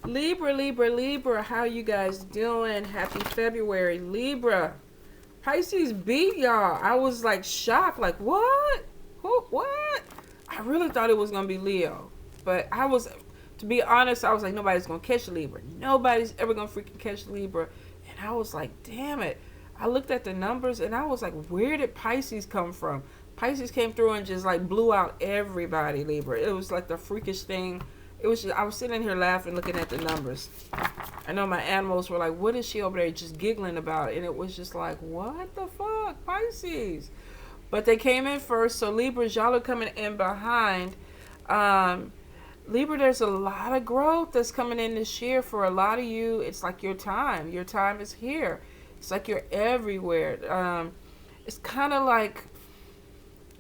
Libra, Libra, Libra, how you guys doing? Happy February, Libra. Pisces beat y'all. I was like shocked, like what? Who? What? I really thought it was gonna be Leo, but I was, to be honest, I was like nobody's gonna catch Libra. Nobody's ever gonna freaking catch Libra, and I was like, damn it. I looked at the numbers and I was like, where did Pisces come from? Pisces came through and just like blew out everybody, Libra. It was like the freakish thing. It was just, I was sitting here laughing, looking at the numbers. I know my animals were like, what is she over there just giggling about? And it was just like, what the fuck, Pisces? But they came in first, so Libras, y'all are coming in behind. Um, Libra, there's a lot of growth that's coming in this year for a lot of you. It's like your time. Your time is here. It's like you're everywhere. It's kind of like,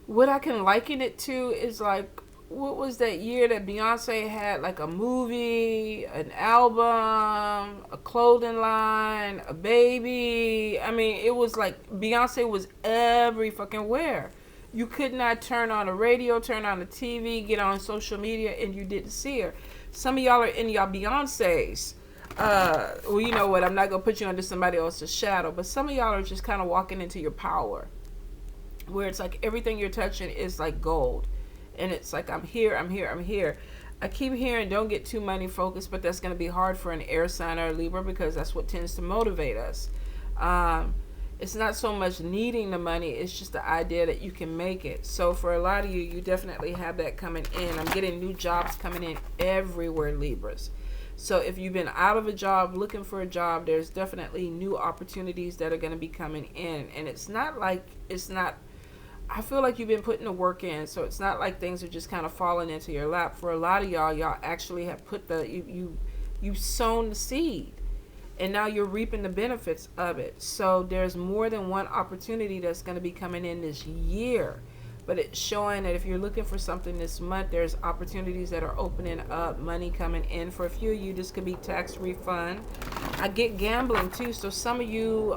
what I can liken it to is like, what was that year that Beyonce had like a movie, an album, a clothing line, a baby? I mean, it was like Beyonce was every fucking where. You could not turn on the radio, turn on the TV, get on social media, and you didn't see her. Some of y'all are in y'all Beyonces. Well, you know what? I'm not gonna put you under somebody else's shadow, but some of y'all are just kind of walking into your power, where it's like everything you're touching is like gold. And it's like, I'm here, I'm here, I'm here. I keep hearing don't get too money focused, but that's going to be hard for an air sign or a Libra because that's what tends to motivate us. It's not so much needing the money, it's just the idea that you can make it. So for a lot of you, you definitely have that coming in. I'm getting new jobs coming in everywhere, Libras. So if you've been out of a job, looking for a job, there's definitely new opportunities that are going to be coming in. And it's not like, I feel like you've been putting the work in, so it's not like things are just kind of falling into your lap. For a lot of y'all actually have put you've sown the seed, and now you're reaping the benefits of it. So there's more than one opportunity that's going to be coming in this year. But it's showing that if you're looking for something this month, there's opportunities that are opening up, money coming in. For a few of you, this could be tax refund. I get gambling too. So some of you,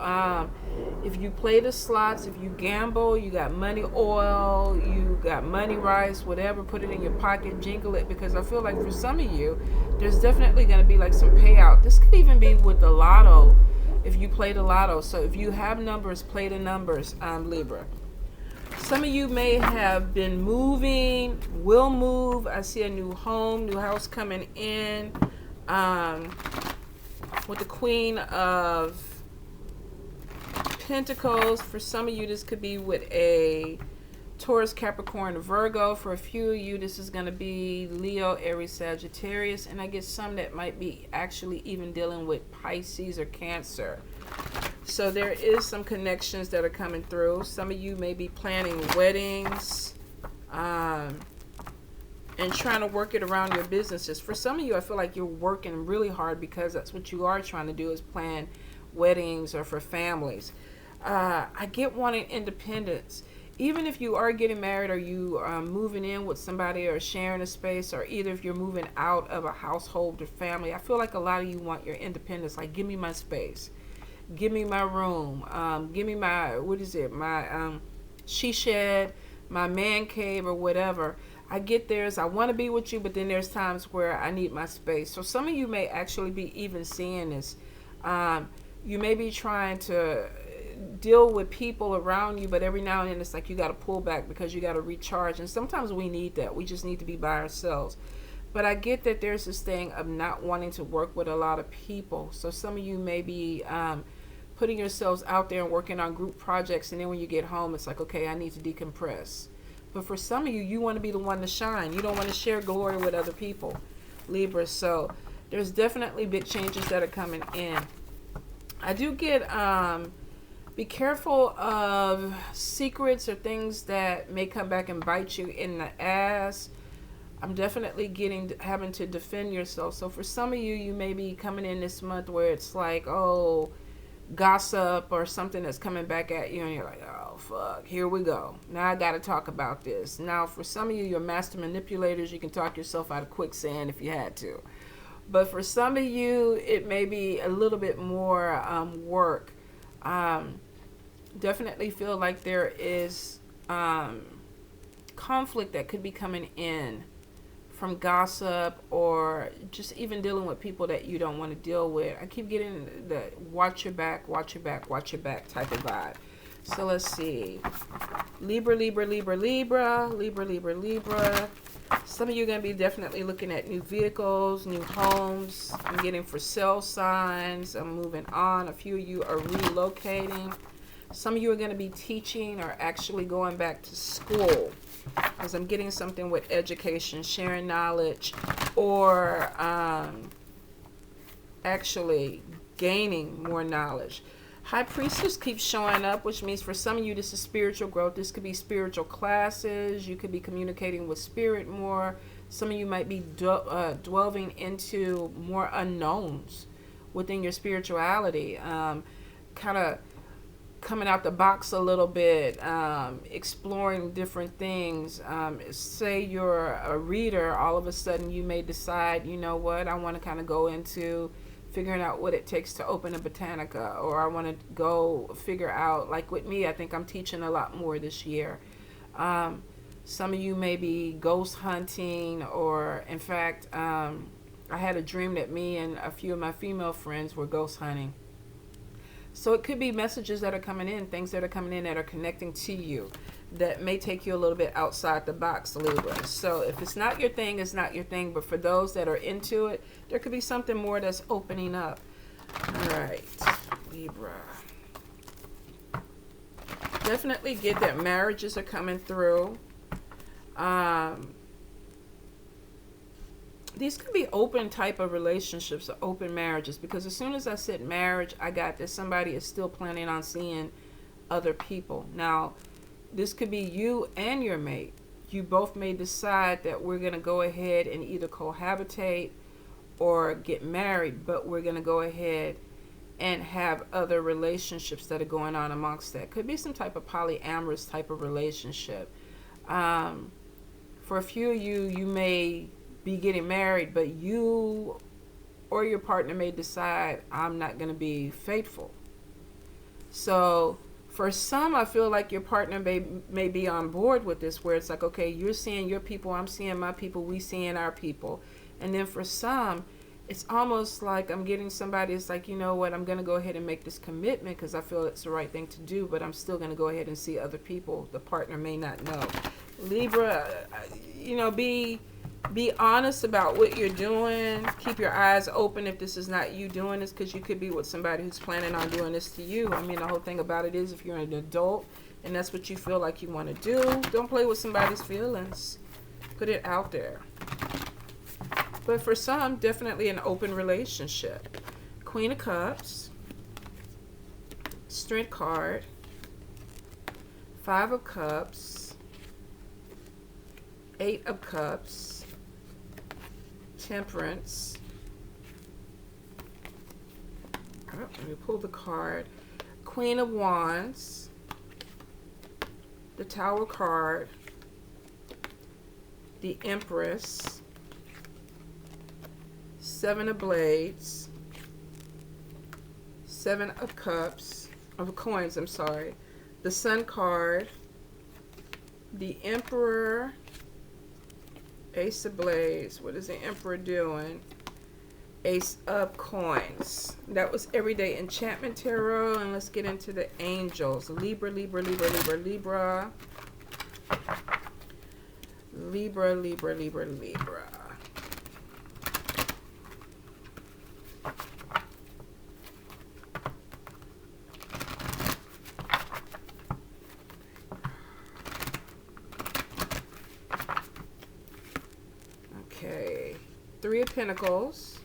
if you play the slots, if you gamble, you got money oil, you got money rice, whatever, put it in your pocket, jingle it. Because I feel like for some of you, there's definitely going to be like some payout. This could even be with the lotto, if you play the lotto. So if you have numbers, play the numbers, Libra. Some of you may have been moving, will move. I see a new home, new house coming in. With the Queen of Pentacles. For some of you, this could be with a Taurus, Capricorn, Virgo. For a few of you, this is going to be Leo, Aries, Sagittarius. And I get some that might be actually even dealing with Pisces or Cancer. So there is some connections that are coming through. Some of you may be planning weddings and trying to work it around your businesses. For some of you, I feel like you're working really hard because that's what you are trying to do, is plan weddings or for families. I get wanting independence. Even if you are getting married or you are moving in with somebody or sharing a space, or either if you're moving out of a household or family, I feel like a lot of you want your independence. Like, give me my space. Give me my room. Give me my, my she shed, my man cave or whatever. I get there's, I want to be with you, but then there's times where I need my space. So some of you may actually be even seeing this. You may be trying to deal with people around you, but every now and then it's like you got to pull back because you got to recharge. And sometimes we need that. We just need to be by ourselves. But I get that there's this thing of not wanting to work with a lot of people. So some of you may be putting yourselves out there and working on group projects, and then when you get home, it's like, okay, I need to decompress. But for some of you, you want to be the one to shine. You don't want to share glory with other people, Libra. So there's definitely big changes that are coming in. I do get, be careful of secrets or things that may come back and bite you in the ass. I'm definitely having to defend yourself. So for some of you, you may be coming in this month where it's like, oh, gossip or something that's coming back at you, and you're like, oh fuck, here we go, now I got to talk about this. Now for some of you, you're master manipulators. You can talk yourself out of quicksand if you had to. But for some of you, it may be a little bit more work. Definitely feel like there is conflict that could be coming in from gossip, or just even dealing with people that you don't want to deal with. I keep getting the watch your back, watch your back, watch your back type of vibe. So let's see. Libra, Libra, Libra, Libra, Libra, Libra, Libra. Some of you are going to be definitely looking at new vehicles, new homes. I'm getting for sale signs. I'm moving on. A few of you are relocating. Some of you are going to be teaching or actually going back to school, because I'm getting something with education, sharing knowledge, or actually gaining more knowledge. High Priestess keeps showing up, which means for some of you this is spiritual growth. This could be spiritual classes. You could be communicating with spirit more. Some of you might be delving into more unknowns within your spirituality. Kind of coming out the box a little bit, exploring different things. Say you're a reader, all of a sudden you may decide, you know what, I want to kind of go into figuring out what it takes to open a botanica, or I want to go figure out, like with me, I think I'm teaching a lot more this year. Some of you may be ghost hunting, or in fact, I had a dream that me and a few of my female friends were ghost hunting. So it could be messages that are coming in, things that are coming in that are connecting to you, that may take you a little bit outside the box, Libra. So if it's not your thing, it's not your thing. But for those that are into it, there could be something more that's opening up. All right, Libra. Definitely get that marriages are coming through. These could be open type of relationships or open marriages, because as soon as I said marriage, I got that somebody is still planning on seeing other people. Now, this could be you and your mate. You both may decide that we're going to go ahead and either cohabitate or get married, but we're going to go ahead and have other relationships that are going on amongst that. Could be some type of polyamorous type of relationship. For a few of you, you may be getting married, but you or your partner may decide, I'm not going to be faithful. So for some, I feel like your partner may be on board with this, where it's like, okay, you're seeing your people, I'm seeing my people, we seeing our people. And then for some, it's almost like I'm getting somebody, it's like, you know what, I'm going to go ahead and make this commitment because I feel it's the right thing to do, but I'm still going to go ahead and see other people. The partner may not know. Libra, you know, be honest about what you're doing. Keep your eyes open if this is not you doing this, because you could be with somebody who's planning on doing this to you. I mean, the whole thing about it is, if you're an adult and that's what you feel like you want to do, don't play with somebody's feelings. Put it out there. But for some, definitely an open relationship. Queen of Cups, Strength card, Five of Cups, Eight of Cups, Temperance. Oh, let me pull the card. Queen of Wands, the Tower card, the Empress, Seven of Blades, Seven of Cups, of Coins, I'm sorry, the Sun card, the Emperor, Ace of Blades. What is the Emperor doing? Ace of Coins. That was Everyday Enchantment Tarot. And let's get into the angels. Libra, Libra, Libra, Libra, Libra. Libra, Libra, Libra, Libra. Okay, Three of Pentacles,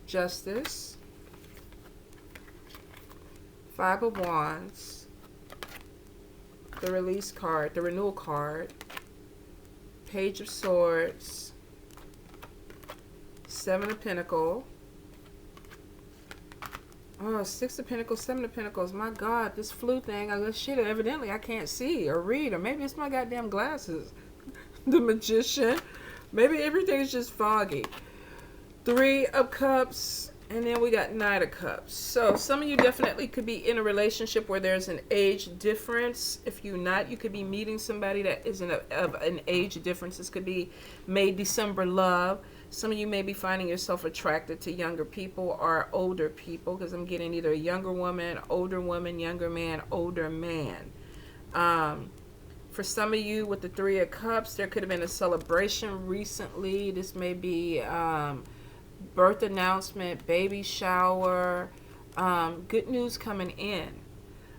Justice, Five of Wands, the Release card, the Renewal card, Page of Swords, Seven of Pentacles, oh, Six of Pentacles, Seven of Pentacles. My God, this flu thing, evidently I can't see or read, or maybe it's my goddamn glasses. The Magician. Maybe everything is just foggy. Three of Cups And then we got Knight of Cups. So some of you definitely could be in a relationship where there's an age difference. If you're not, you could be meeting somebody that isn't of an age difference. This could be May, December love. Some of you may be finding yourself attracted to younger people or older people, because I'm getting either a younger woman, younger man, older man. For some of you with the Three of Cups, there could have been a celebration recently. This may be birth announcement, baby shower, good news coming in.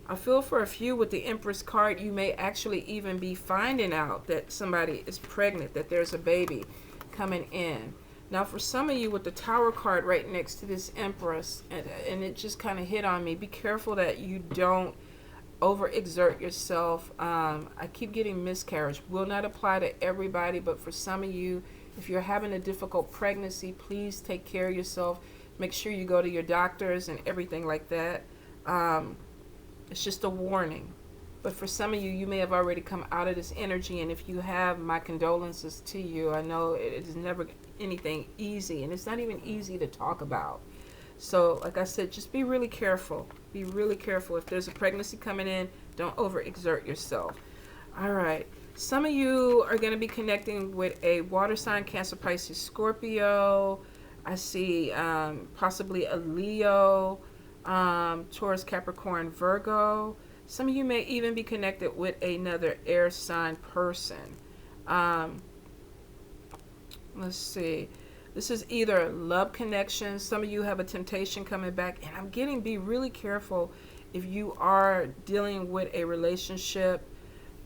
I feel for a few with the Empress card, you may actually even be finding out that somebody is pregnant, that there's a baby coming in. Now for some of you with the Tower card right next to this Empress, and it just kind of hit on me, be careful that you don't overexert yourself. I keep getting miscarriage. Will not apply to everybody, but for some of you, if you're having a difficult pregnancy, please take care of yourself. Make sure you go to your doctors and everything like that. It's just a warning. But for some of you, you may have already come out of this energy, and if you have, my condolences to you. I know it is never anything easy, and it's not even easy to talk about. So like I said, just be really careful. Be really careful. If there's a pregnancy coming in, don't overexert yourself. All right. Some of you are going to be connecting with a water sign, Cancer, Pisces, Scorpio. I see possibly a Leo, Taurus, Capricorn, Virgo. Some of you may even be connected with another air sign person. Let's see. This is either love connection. Some of you have a temptation coming back. And I'm getting, be really careful if you are dealing with a relationship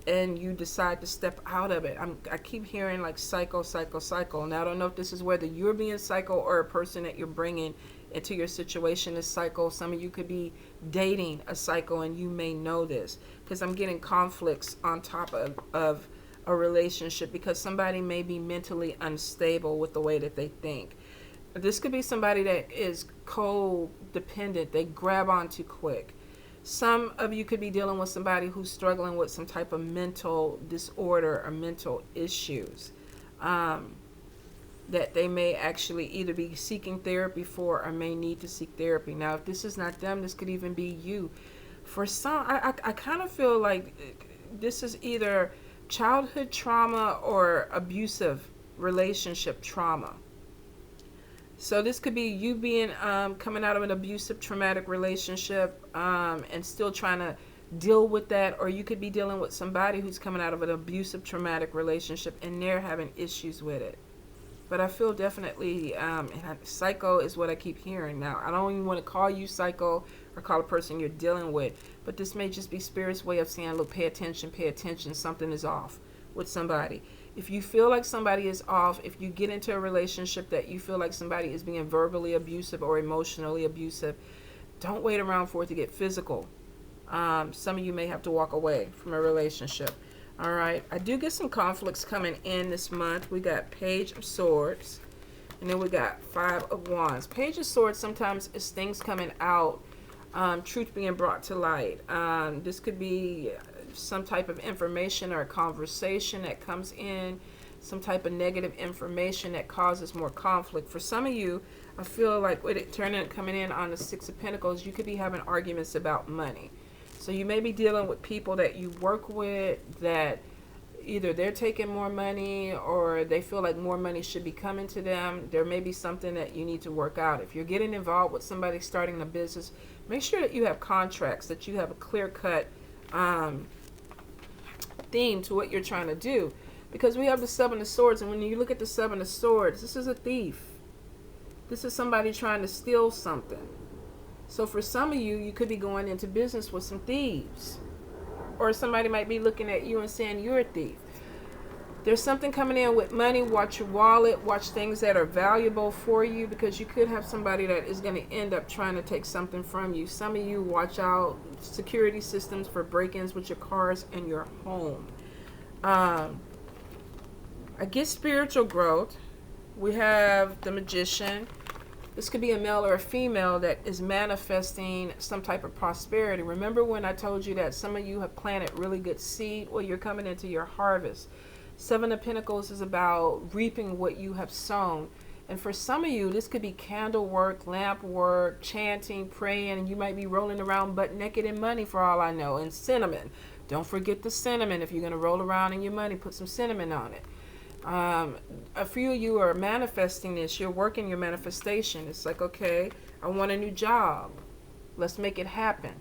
and you decide to step out of it. I keep hearing like psycho. Now I don't know if this is whether you're being psycho or a person that you're bringing into your situation is psycho. Some of you could be dating a psycho and you may know this, because I'm getting conflicts on top of a relationship, because somebody may be mentally unstable with the way that they think. This could be somebody that is codependent. They grab on too quick. Some of you could be dealing with somebody who's struggling with some type of mental disorder or mental issues that they may actually either be seeking therapy for or may need to seek therapy. Now, if this is not them, this could even be you. For some, I kind of feel like this is either childhood trauma or abusive relationship trauma. So this could be you being coming out of an abusive traumatic relationship and still trying to deal with that, or you could be dealing with somebody who's coming out of an abusive traumatic relationship and they're having issues with it. But I feel definitely psycho is what I keep hearing. Now, I don't even want to call you psycho or call a person you're dealing with, but this may just be Spirit's way of saying, look, pay attention, something is off with somebody. If you feel like somebody is off, if you get into a relationship that you feel like somebody is being verbally abusive or emotionally abusive, don't wait around for it to get physical. Some of you may have to walk away from a relationship. All right, I do get some conflicts coming in this month. We got Page of Swords, and then we got Five of Wands. Page of Swords sometimes is things coming out, truth being brought to light. This could be some type of information or a conversation that comes in, some type of negative information that causes more conflict. For some of you, I feel like with it coming in on the Six of Pentacles, you could be having arguments about money. So you may be dealing with people that you work with that either they're taking more money or they feel like more money should be coming to them. There may be something that you need to work out. If you're getting involved with somebody starting a business, make sure that you have contracts, that you have a clear-cut theme to what you're trying to do. Because we have the Seven of Swords, and when you look at the Seven of Swords, this is a thief. This is somebody trying to steal something. So for some of you, you could be going into business with some thieves. Or somebody might be looking at you and saying you're a thief. There's something coming in with money. Watch your wallet. Watch things that are valuable for you, because you could have somebody that is going to end up trying to take something from you. Some of you, watch out. Security systems for break-ins with your cars and your home. I get spiritual growth. We have the Magician. This could be a male or a female that is manifesting some type of prosperity. Remember when I told you that some of you have planted really good seed? Well, you're coming into your harvest. Seven of Pentacles is about reaping what you have sown. And for some of you, this could be candle work, lamp work, chanting, praying, and you might be rolling around butt naked in money for all I know. And cinnamon. Don't forget the cinnamon. If you're going to roll around in your money, put some cinnamon on it. A few of you are manifesting this. You're working your manifestation. It's like, okay, I want a new job. Let's make it happen.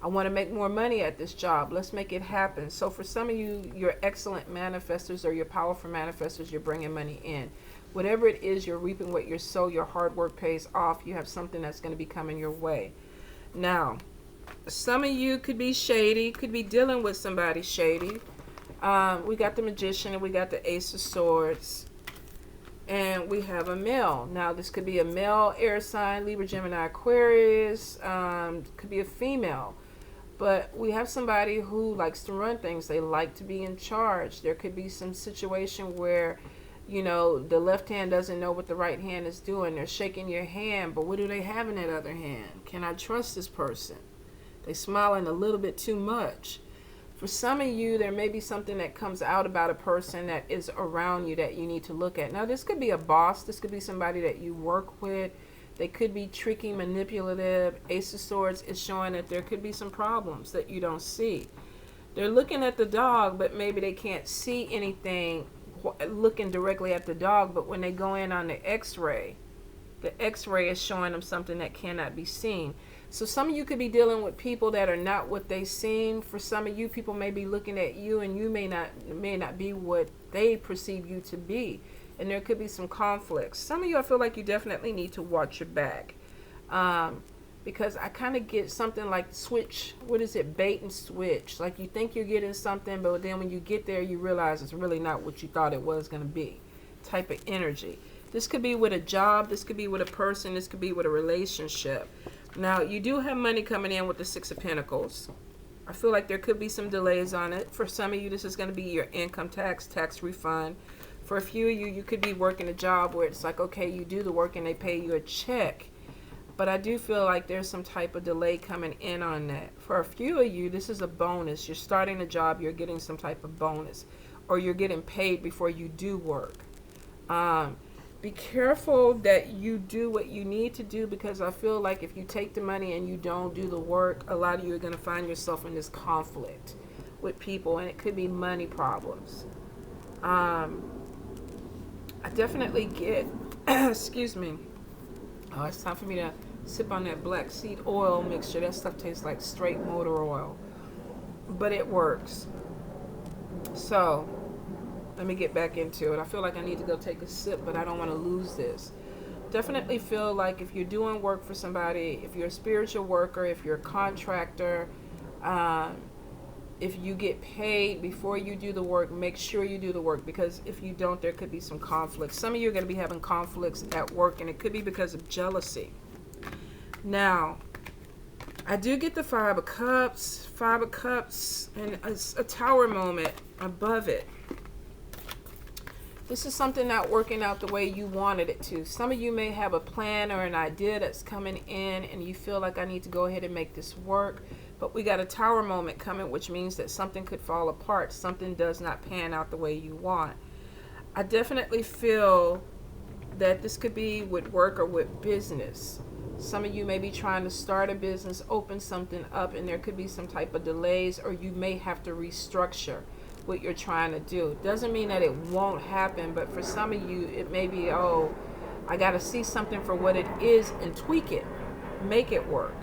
I want to make more money at this job. Let's make it happen. So for some of you, you're excellent manifestors or you're powerful manifestors. You're bringing money in. Whatever it is, you're reaping what you sow. Your hard work pays off. You have something that's going to be coming your way. Now, some of you could be shady, could be dealing with somebody shady. We got the Magician and we got the Ace of Swords. And we have a male. Now, this could be a male air sign, Libra, Gemini, Aquarius. Could be a female. But we have somebody who likes to run things. They like to be in charge. There could be some situation where, you know, the left hand doesn't know what the right hand is doing. They're shaking your hand, but what do they have in that other hand? Can I trust this person? They're smiling a little bit too much. For some of you, there may be something that comes out about a person that is around you that you need to look at. Now, this could be a boss. This could be somebody that you work with. They could be tricky, manipulative. Ace of Swords is showing that there could be some problems that you don't see. They're looking at the dog, but maybe they can't see anything looking directly at the dog. But when they go in on the x-ray is showing them something that cannot be seen. So some of you could be dealing with people that are not what they seem. For some of you, people may be looking at you and you may not be what they perceive you to be. And there could be some conflicts. Some of you, I feel like you definitely need to watch your back. Because I kind of get something like switch, what is it, bait and switch. Like you think you're getting something, but then when you get there, you realize it's really not what you thought it was going to be. Type of energy. This could be with a job. This could be with a person. This could be with a relationship. Now, you do have money coming in with the Six of Pentacles. I feel like there could be some delays on it. For some of you, this is going to be your income tax refund. For a few of you, you could be working a job where it's like, okay, you do the work and they pay you a check. But I do feel like there's some type of delay coming in on that. For a few of you, this is a bonus. You're starting a job, you're getting some type of bonus. Or you're getting paid before you do work. Be careful that you do what you need to do, because I feel like if you take the money and you don't do the work, a lot of you are going to find yourself in this conflict with people, and it could be money problems. I definitely get, excuse me, oh, it's time for me to sip on that black seed oil mixture. That stuff tastes like straight motor oil, but it works. So let me get back into it. I feel like I need to go take a sip, but I don't want to lose this. Definitely feel like if you're doing work for somebody, if you're a spiritual worker, if you're a contractor, if you get paid before you do the work, make sure you do the work, because if you don't, there could be some conflicts. Some of you are going to be having conflicts at work, and it could be because of jealousy. Now, I do get the Five of Cups, and a Tower moment above it. This is something not working out the way you wanted it to. Some of you may have a plan or an idea that's coming in, and you feel like I need to go ahead and make this work. But we got a Tower moment coming, which means that something could fall apart. Something does not pan out the way you want. I definitely feel that this could be with work or with business. Some of you may be trying to start a business, open something up, and there could be some type of delays, or you may have to restructure what you're trying to do. Doesn't mean that it won't happen, but for some of you, it may be, oh, I got to see something for what it is and tweak it, make it work.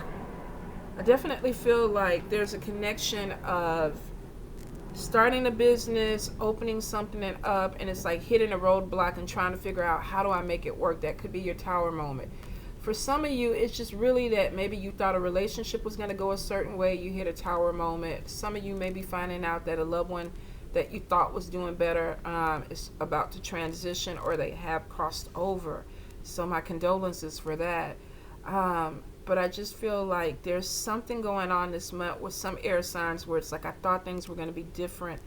I definitely feel like there's a connection of starting a business, opening something up, and it's like hitting a roadblock and trying to figure out, how do I make it work? That could be your Tower moment. For some of you, it's just really that maybe you thought a relationship was going to go a certain way. You hit a Tower moment. Some of you may be finding out that a loved one that you thought was doing better is about to transition, or they have crossed over. So my condolences for that. But I just feel like there's something going on this month with some air signs where it's like, I thought things were going to be different,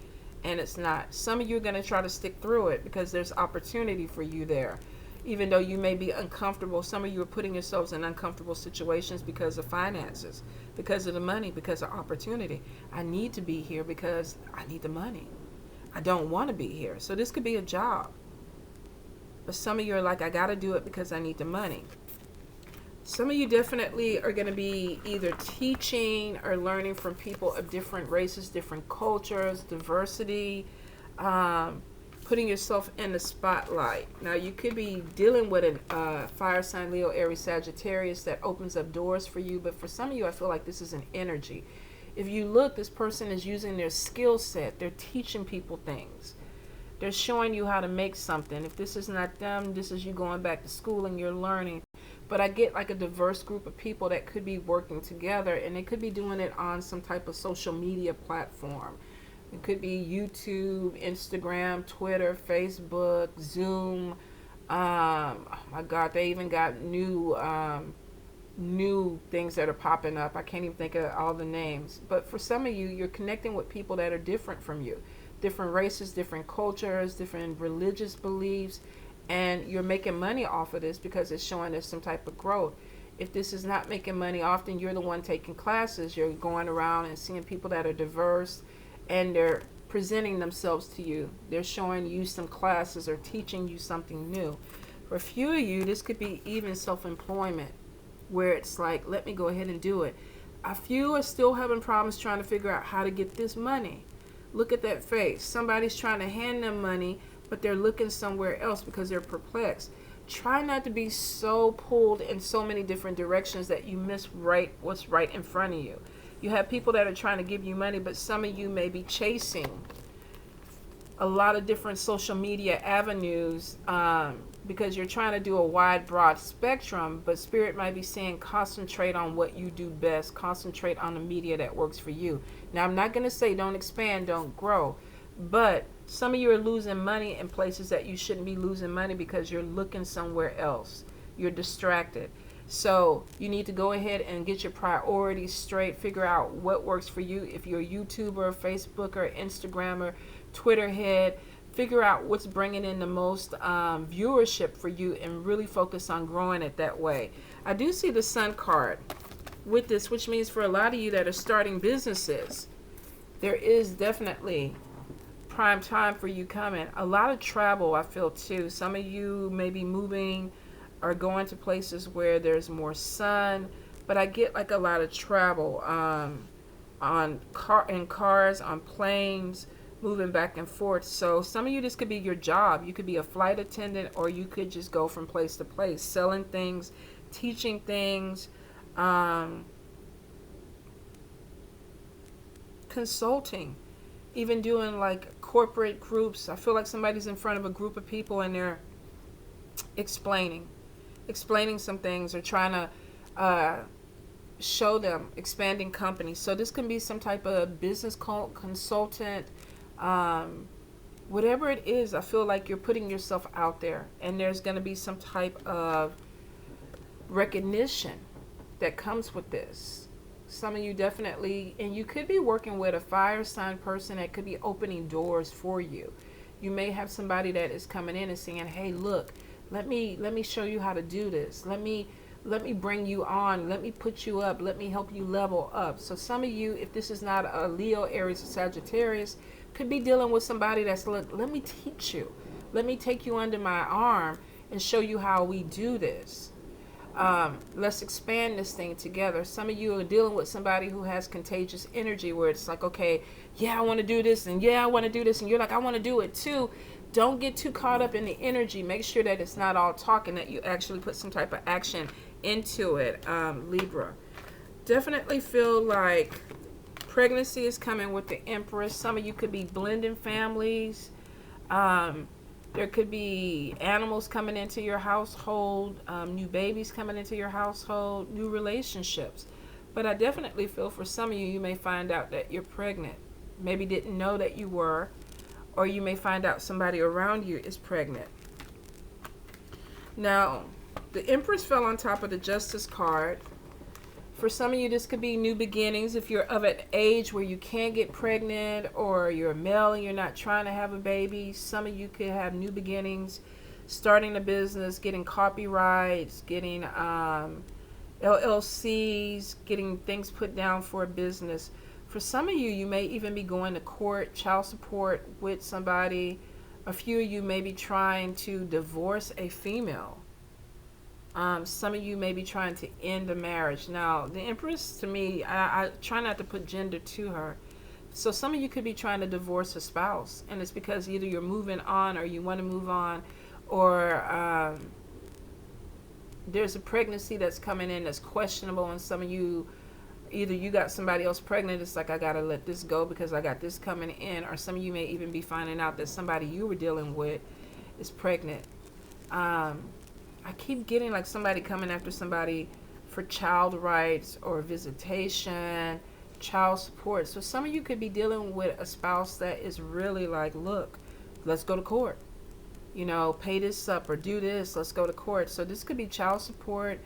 and it's not. Some of you are going to try to stick through it because there's opportunity for you there. Even though you may be uncomfortable, some of you are putting yourselves in uncomfortable situations because of finances, because of the money, because of opportunity. I need to be here because I need the money. I don't want to be here. So this could be a job. But some of you are like, I got to do it because I need the money. Some of you definitely are going to be either teaching or learning from people of different races, different cultures, diversity, putting yourself in the spotlight. Now, you could be dealing with a fire sign, Leo, Aries, Sagittarius, that opens up doors for you. But for some of you, I feel like this is an energy. If you look, this person is using their skill set. They're teaching people things. They're showing you how to make something. If this is not them, this is you going back to school and you're learning. But I get like a diverse group of people that could be working together, and they could be doing it on some type of social media platform. It could be YouTube, Instagram, Twitter, Facebook, Zoom. Oh my God, they even got new things that are popping up. I can't even think of all the names. But for some of you, you're connecting with people that are different from you. Different races, different cultures, different religious beliefs. And you're making money off of this because it's showing us some type of growth. If this is not making money, often you're the one taking classes. You're going around and seeing people that are diverse, and they're presenting themselves to you. They're showing you some classes or teaching you something new. For a few of you, this could be even self-employment, where it's like, let me go ahead and do it. A few are still having problems trying to figure out how to get this money. Look at that face. Somebody's trying to hand them money, but they're looking somewhere else because they're perplexed. Try not to be so pulled in so many different directions that you miss what's right in front of you. You have people that are trying to give you money, but some of you may be chasing a lot of different social media avenues because you're trying to do a wide, broad spectrum, but Spirit might be saying concentrate on what you do best. Concentrate on the media that works for you. Now, I'm not going to say don't expand, don't grow, but some of you are losing money in places that you shouldn't be losing money because you're looking somewhere else. You're distracted. So you need to go ahead and get your priorities straight. Figure out what works for you. If you're a YouTuber, Facebooker, Instagrammer, Twitter head, figure out what's bringing in the most viewership for you and really focus on growing it that way. I do see the Sun card with this, which means for a lot of you that are starting businesses, there is definitely prime time for you coming. A lot of travel, I feel, too. Some of you may be moving or going to places where there's more sun, but I get like a lot of travel in cars, on planes, moving back and forth. So some of you, this could be your job. You could be a flight attendant, or you could just go from place to place, selling things, teaching things, consulting, even doing like corporate groups. I feel like somebody's in front of a group of people and they're explaining some things, or trying to show them expanding companies. So this can be some type of business consultant, whatever it is. I feel like you're putting yourself out there, and there's going to be some type of recognition that comes with this. Some of you definitely, and you could be working with a fire sign person that could be opening doors for you. You may have somebody that is coming in and saying, hey, look, let me show you how to do this. Let me bring you on. Let me put you up. Let me help you level up. So some of you, if this is not a Leo, Aries, or Sagittarius, could be dealing with somebody that's, look, let me teach you. Let me take you under my arm and show you how we do this. Let's expand this thing together. Some of you are dealing with somebody who has contagious energy, where it's like, okay, yeah, I want to do this, and yeah, I want to do this, and you're like, I want to do it too. Don't get too caught up in the energy. Make sure that it's not all talk and that you actually put some type of action into it. Libra, definitely feel like pregnancy is coming with the Empress. Some of you could be blending families. There could be animals coming into your household, new babies coming into your household, new relationships. But I definitely feel for some of you, you may find out that you're pregnant. Maybe didn't know that you were, or you may find out somebody around you is pregnant. Now, the Empress fell on top of the Justice card. For some of you, this could be new beginnings. If you're of an age where you can't get pregnant, or you're a male and you're not trying to have a baby, some of you could have new beginnings, starting a business, getting copyrights, getting LLCs, getting things put down for a business. For some of you, you may even be going to court, child support with somebody, A few of you may be trying to divorce a female. Some of you may be trying to end a marriage. Now, the Empress, to me, I try not to put gender to her. So some of you could be trying to divorce a spouse, and it's because either you're moving on or you want to move on, or there's a pregnancy that's coming in that's questionable, and some of you, either you got somebody else pregnant, it's like, I got to let this go because I got this coming in, or some of you may even be finding out that somebody you were dealing with is pregnant. I keep getting like somebody coming after somebody for child rights or visitation, child support. So some of you could be dealing with a spouse that is really like, look, let's go to court. You know, pay this up or do this, let's go to court. So this could be child support,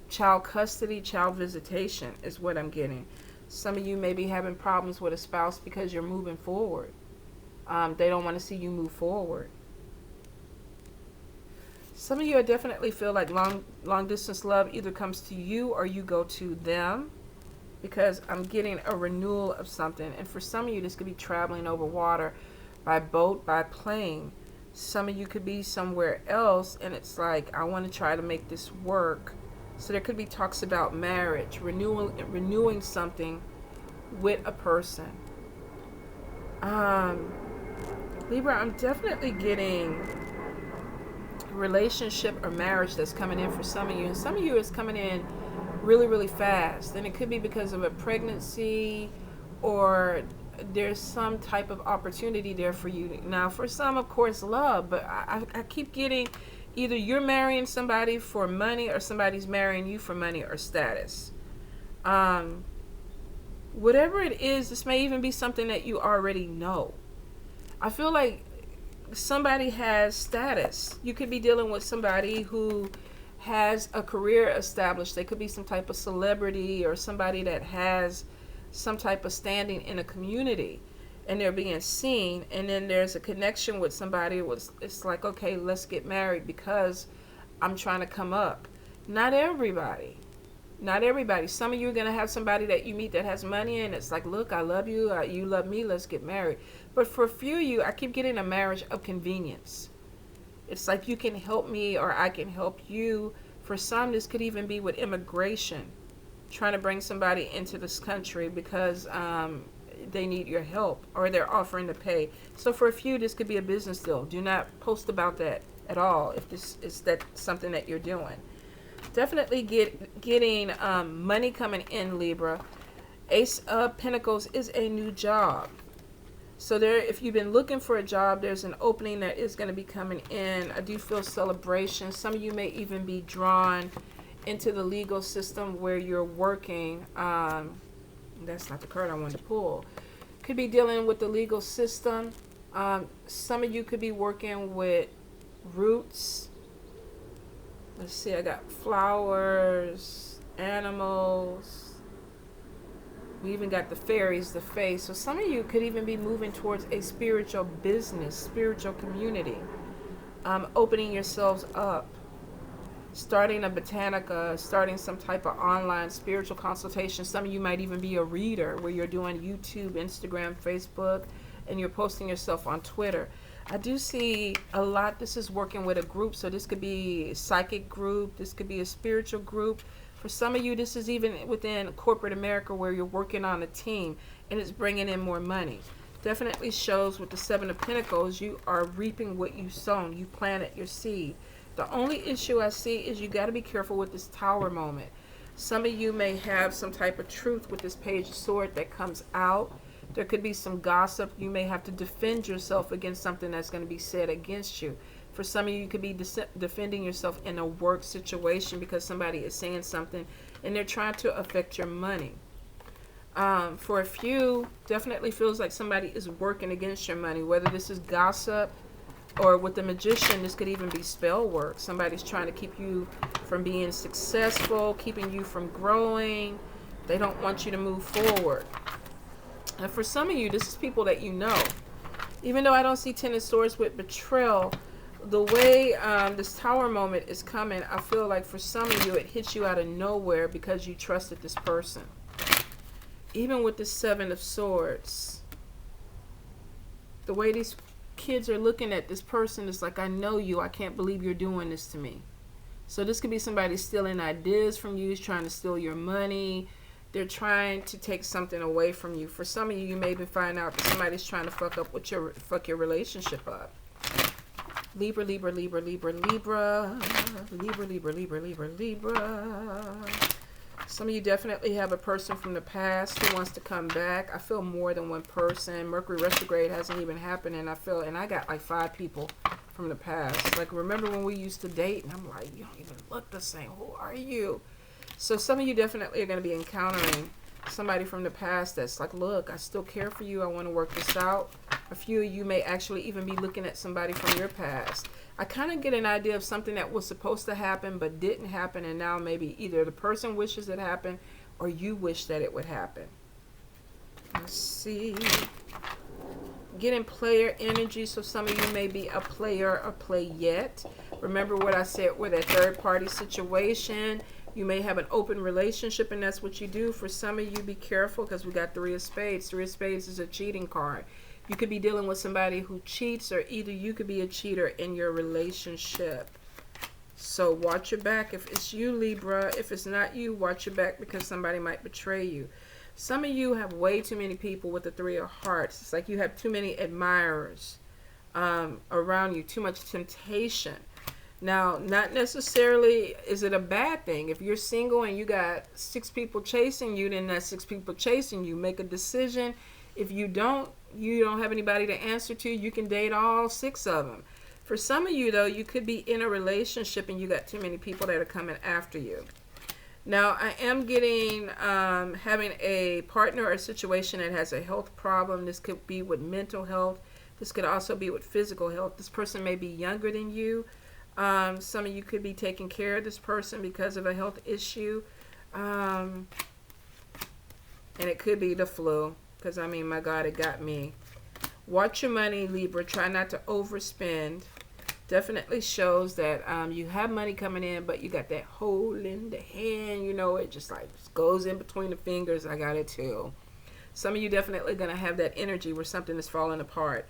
child custody, child visitation is what I'm getting. Some of you may be having problems with a spouse because you're moving forward. They don't want to see you move forward. Some of you, I definitely feel like long distance love either comes to you or you go to them, because I'm getting a renewal of something. And for some of you, this could be traveling over water, by boat, by plane. Some of you could be somewhere else, and it's like, I want to try to make this work. So there could be talks about marriage, renewing something with a person. Libra, I'm definitely getting relationship or marriage that's coming in for some of you, and some of you is coming in really fast, and it could be because of a pregnancy, or there's some type of opportunity there for you. Now for some, of course, love, but I keep getting either you're marrying somebody for money or somebody's marrying you for money or status. Whatever it is, this may even be something that you already know. I feel like somebody has status. You could be dealing with somebody who has a career established. They could be some type of celebrity or somebody that has some type of standing in a community, and they're being seen, and then there's a connection with somebody. It's like, okay, let's get married because I'm trying to come up. Not everybody. Some of you are going to have somebody that you meet that has money, and it's like, look, I love you, you love me, let's get married. But for a few of you, I keep getting a marriage of convenience. It's like, you can help me or I can help you. For some, this could even be with immigration, trying to bring somebody into this country because they need your help, or they're offering to pay. So for a few, this could be a business deal. Do not post about that at all if this is something that you're doing. Definitely getting money coming in, Libra. Ace of Pentacles is a new job. So there, if you've been looking for a job, there's an opening that is going to be coming in. I do feel celebration. Some of you may even be drawn into the legal system where you're working. That's not the card I wanted to pull. Could be dealing with the legal system. Some of you could be working with roots. Let's see, I got flowers, animals. We even got the fairies, the fae. So some of you could even be moving towards a spiritual business, spiritual community. Opening yourselves up. Starting a botanica, starting some type of online spiritual consultation. Some of you might even be a reader where you're doing YouTube, Instagram, Facebook, and you're posting yourself on Twitter. I do see a lot. This is working with a group. So this could be a psychic group. This could be a spiritual group. For some of you, this is even within corporate America where you're working on a team and it's bringing in more money. Definitely shows with the Seven of Pentacles, you are reaping what you sown. You planted your seed. The only issue I see is you got to be careful with this Tower moment. Some of you may have some type of truth with this Page of Swords that comes out. There could be some gossip. You may have to defend yourself against something that's going to be said against you. For some of you, you could be defending yourself in a work situation because somebody is saying something and they're trying to affect your money. For a few, definitely feels like somebody is working against your money, whether this is gossip or with the Magician, this could even be spell work. Somebody's trying to keep you from being successful, keeping you from growing. They don't want you to move forward. And for some of you, this is people that you know. Even though I don't see Ten of Swords with betrayal, the way this Tower moment is coming, I feel like for some of you, it hits you out of nowhere because you trusted this person. Even with the Seven of Swords, the way these kids are looking at this person. It's like, I know you. I can't believe you're doing this to me. So this could be somebody stealing ideas from you, trying to steal your money. They're trying to take something away from you. For some of you, you may even find out that somebody's trying to fuck your relationship up. Libra, Libra, Libra, Libra, Libra, Libra, Libra, Libra, Libra, Libra. Some of you definitely have a person from the past who wants to come back. I feel more than one person. Mercury retrograde hasn't even happened, and I got like 5 people from the past. Like, remember when we used to date? And I'm like, you don't even look the same. Who are you? So some of you definitely are going to be encountering somebody from the past that's like, look, I still care for you. I want to work this out. A few of you may actually even be looking at somebody from your past. I kind of get an idea of something that was supposed to happen but didn't happen, and now maybe either the person wishes it happened or you wish that it would happen. Let's see. Getting player energy, so some of you may be a player or play yet. Remember what I said with a third party situation. You may have an open relationship, and that's what you do. For some of you, be careful, because we got 3 of spades. 3 of spades is a cheating card. You could be dealing with somebody who cheats, or either you could be a cheater in your relationship. So watch your back if it's you, Libra. If it's not you, watch your back, because somebody might betray you. Some of you have way too many people with the 3 of hearts. It's like you have too many admirers around you, too much temptation. Now, not necessarily is it a bad thing. If you're single and you got 6 people chasing you, then that's 6 people chasing you. Make a decision. If you don't have anybody to answer to, you can date all 6 of them. For some of you, though, you could be in a relationship and you got too many people that are coming after you. Now, I am getting having a partner or a situation that has a health problem. This could be with mental health. This could also be with physical health. This person may be younger than you. Some of you could be taking care of this person because of a health issue. And it could be the flu. Because, I mean, my God, it got me. Watch your money, Libra. Try not to overspend. Definitely shows that you have money coming in, but you got that hole in the hand. You know, it just like goes in between the fingers. I got it too. Some of you definitely going to have that energy where something is falling apart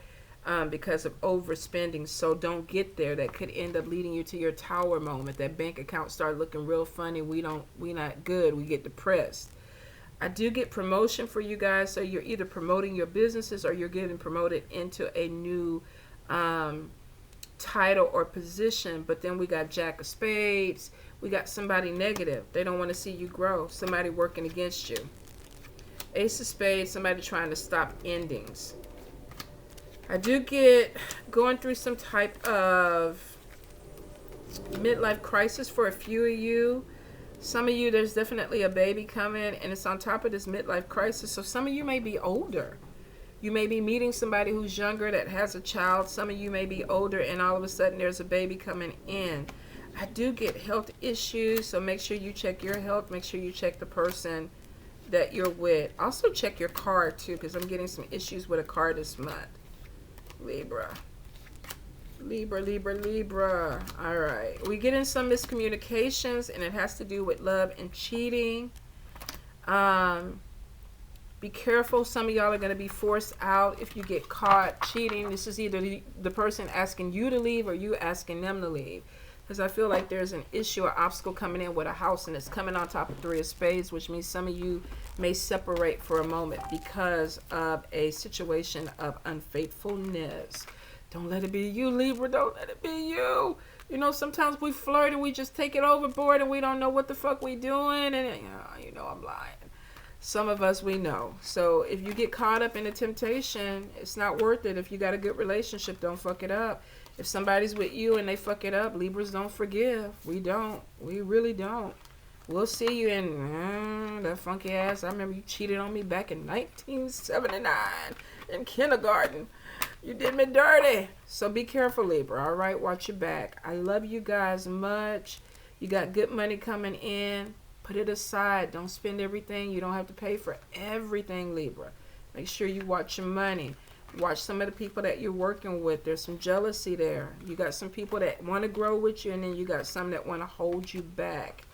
because of overspending. So don't get there. That could end up leading you to your tower moment. That bank account start looking real funny. We not good. We get depressed. I do get promotion for you guys. So you're either promoting your businesses or you're getting promoted into a new title or position. But then we got Jack of Spades. We got somebody negative. They don't want to see you grow. Somebody working against you. Ace of Spades. Somebody trying to stop endings. I do get going through some type of midlife crisis for a few of you. Some of you, there's definitely a baby coming, and it's on top of this midlife crisis. So some of you may be older. You may be meeting somebody who's younger that has a child. Some of you may be older, and all of a sudden there's a baby coming in. I do get health issues, so make sure you check your health. Make sure you check the person that you're with. Also check your card, too, because I'm getting some issues with a card this month. Libra. Libra, Libra, Libra. All right. We get in some miscommunications, and it has to do with love and cheating. Be careful. Some of y'all are going to be forced out if you get caught cheating. This is either the person asking you to leave or you asking them to leave. Because I feel like there's an issue or obstacle coming in with a house, and it's coming on top of 3 of spades, which means some of you may separate for a moment because of a situation of unfaithfulness. Don't let it be you, Libra. Don't let it be you. You know, sometimes we flirt and we just take it overboard and we don't know what the fuck we doing. And, you know, I'm lying. Some of us, we know. So if you get caught up in a temptation, it's not worth it. If you got a good relationship, don't fuck it up. If somebody's with you and they fuck it up, Libras don't forgive. We don't. We really don't. We'll see you in that funky ass. I remember you cheated on me back in 1979 in kindergarten. You did me dirty. So be careful, Libra. All right, watch your back. I love you guys much. You got good money coming in. Put it aside. Don't spend everything. You don't have to pay for everything, Libra. Make sure you watch your money. Watch some of the people that you're working with. There's some jealousy there. You got some people that want to grow with you, and then you got some that want to hold you back.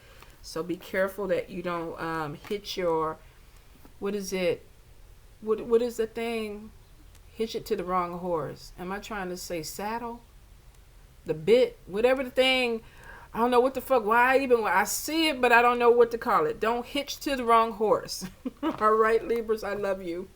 So be careful that you don't hit your, what is it? What is the thing? hitch it to the wrong horse. Am I trying to say saddle? The bit, whatever the thing. I don't know what the fuck. Why I see it, but I don't know what to call it. Don't hitch to the wrong horse. All right, Libras, I love you.